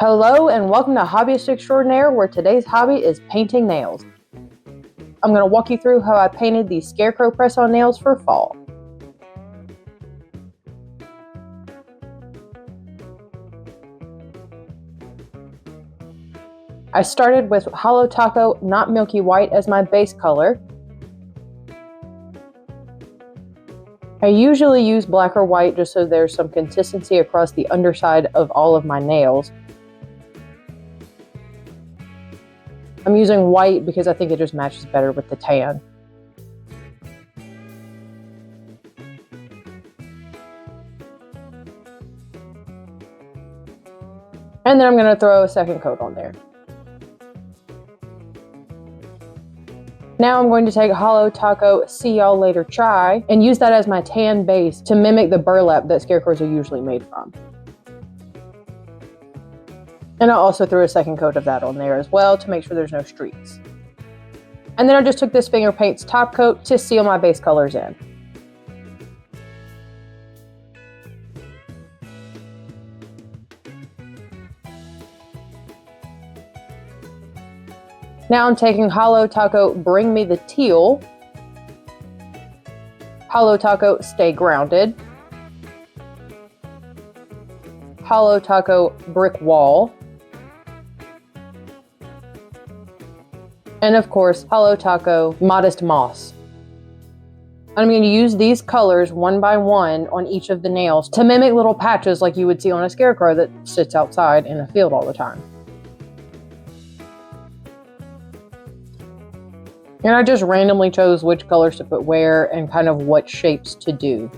Hello and welcome to Hobbyist Extraordinaire, where today's hobby is painting nails. I'm going to walk you through how I painted these scarecrow press-on nails for fall. I started with Holo Taco Not Milky White as my base color. I usually use black or white just so there's some consistency across the underside of all of my nails. I'm using white because I think it just matches better with the tan. And then I'm going to throw a second coat on there. Now I'm going to take Holo Taco See Y'all Later Try and use that as my tan base to mimic the burlap that scarecrows are usually made from. And I'll also throw a second coat of that on there as well to make sure there's no streaks. And then I just took this finger paint's top coat to seal my base colors in. Now I'm taking Holo Taco Bring Me the Teal, Holo Taco Stay Grounded, Holo Taco Brick Wall, and of course, Holo Taco Modest Moss. I'm going to use these colors one by one on each of the nails to mimic little patches like you would see on a scarecrow that sits outside in a field all the time. And I just randomly chose which colors to put where and kind of what shapes to do.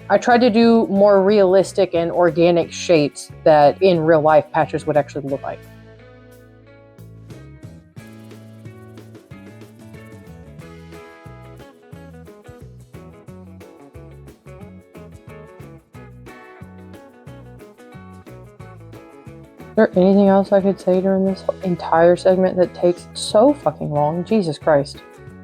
I tried to do more realistic and organic shapes that in real life patches would actually look like. Is there anything else I could say during this entire segment that takes so fucking long? Jesus Christ.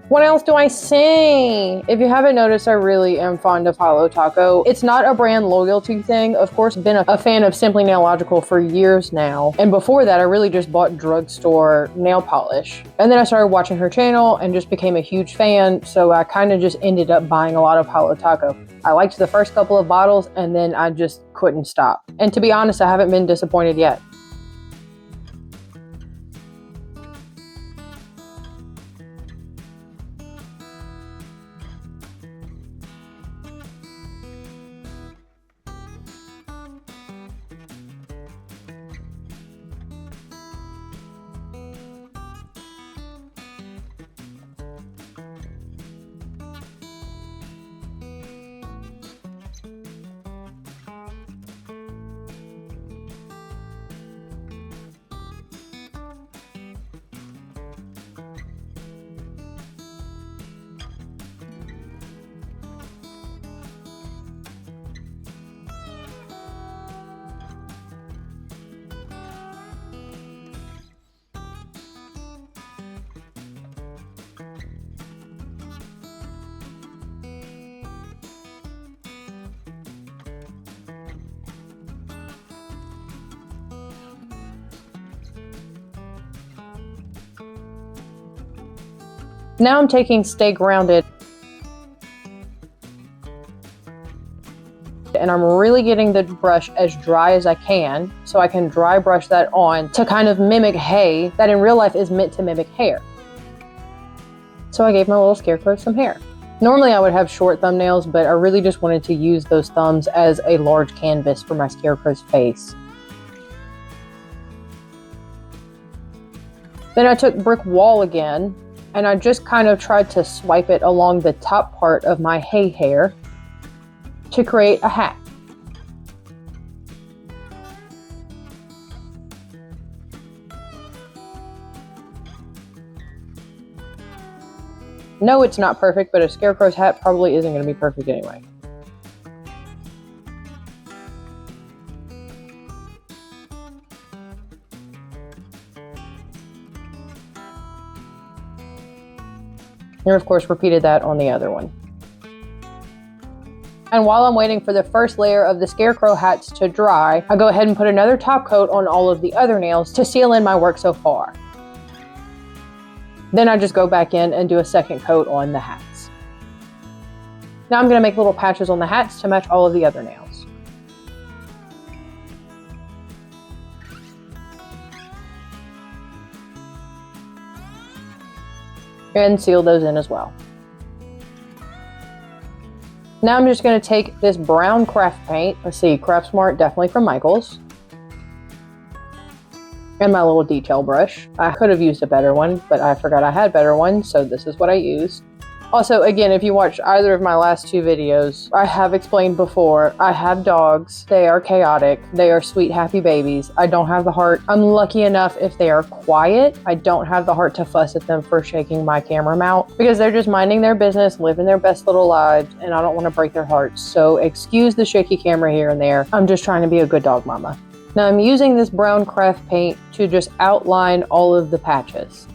What else do I say? If you haven't noticed, I really am fond of Holo Taco. It's not a brand loyalty thing. Of course, I've been a fan of Simply Nailogical for years now. And before that, I really just bought drugstore nail polish. And then I started watching her channel and just became a huge fan. So I kind of just ended up buying a lot of Holo Taco. I liked the first couple of bottles and then I just couldn't stop. And to be honest, I haven't been disappointed yet. Now I'm taking Stay Grounded and I'm really getting the brush as dry as I can so I can dry brush that on to kind of mimic hay that in real life is meant to mimic hair. So I gave my little scarecrow some hair. Normally I would have short thumbnails, but I really just wanted to use those thumbs as a large canvas for my scarecrow's face. Then I took Brick Wall again, and I just kind of tried to swipe it along the top part of my hay hair to create a hat. No, it's not perfect, but a scarecrow's hat probably isn't going to be perfect anyway. And of course repeated that on the other one. And while I'm waiting for the first layer of the scarecrow hats to dry, I go ahead and put another top coat on all of the other nails to seal in my work so far. Then I just go back in and do a second coat on the hats. Now I'm going to make little patches on the hats to match all of the other nails. And seal those in as well. Now I'm just going to take this brown craft paint. Let's see, Craft Smart, definitely from Michaels. And my little detail brush. I could have used a better one, but I forgot I had better ones, so this is what I used. Also, again, if you watched either of my last two videos, I have explained before, I have dogs. They are chaotic. They are sweet, happy babies. I don't have the heart. I'm lucky enough if they are quiet. I don't have the heart to fuss at them for shaking my camera mount because they're just minding their business, living their best little lives, and I don't want to break their hearts. So excuse the shaky camera here and there. I'm just trying to be a good dog mama. Now I'm using this brown craft paint to just outline all of the patches.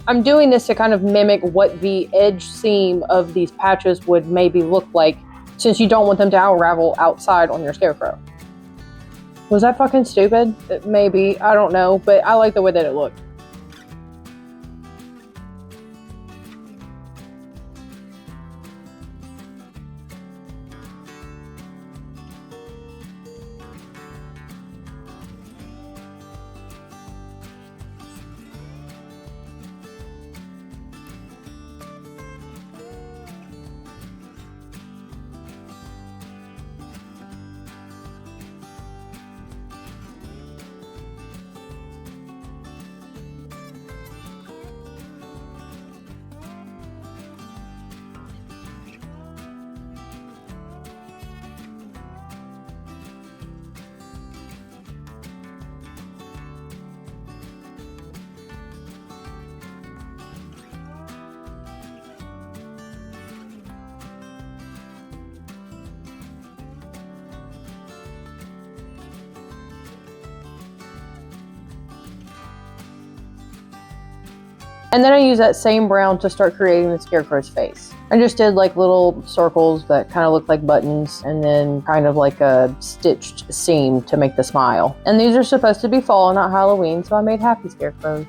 I'm doing this to kind of mimic what the edge seam of these patches would maybe look like, since you don't want them to unravel outside on your scarecrow. Was that fucking stupid? Maybe, I don't know, but I like the way that it looked. And then I use that same brown to start creating the scarecrow's face. I just did like little circles that kind of look like buttons and then kind of like a stitched seam to make the smile. And these are supposed to be fall, not Halloween, so I made happy scarecrows.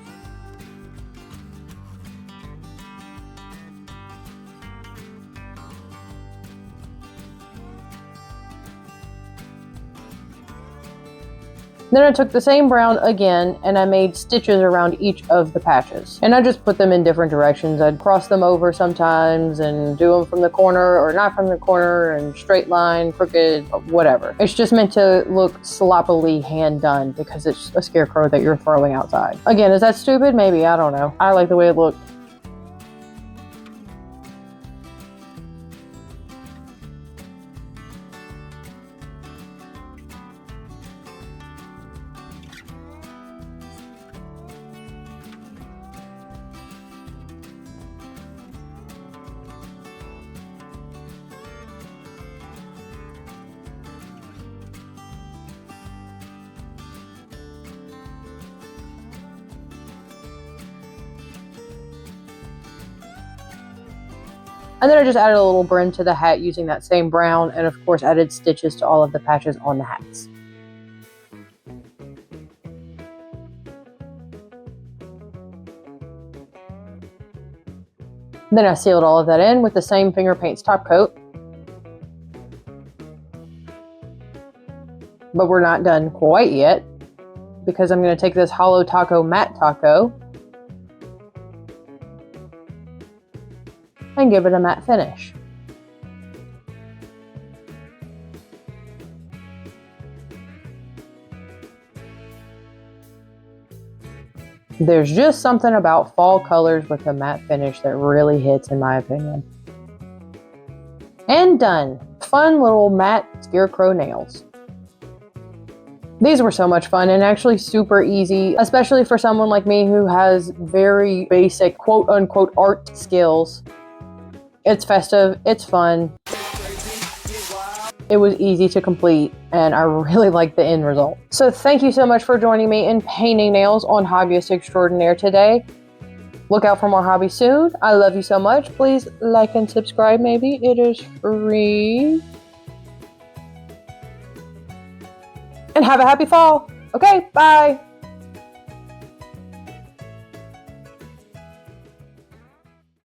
Then I took the same brown again and I made stitches around each of the patches. And I just put them in different directions. I'd cross them over sometimes and do them from the corner or not from the corner and straight line, crooked, whatever. It's just meant to look sloppily hand done because it's a scarecrow that you're throwing outside. Again, is that stupid? Maybe, I don't know. I like the way it looked. And then I just added a little brim to the hat using that same brown, and of course added stitches to all of the patches on the hats. Then I sealed all of that in with the same finger paints top coat. But we're not done quite yet, because I'm going to take this Holo Taco matte taco and give it a matte finish. There's just something about fall colors with a matte finish that really hits, in my opinion. And done. Fun little matte scarecrow nails. These were so much fun and actually super easy, especially for someone like me who has very basic quote-unquote art skills. It's festive, it's fun. It was easy to complete, and I really like the end result. So thank you so much for joining me in painting nails on Hobbyist Extraordinaire today. Look out for more hobbies soon. I love you so much. Please like and subscribe maybe. It is free. have a happy fall. Okay, bye.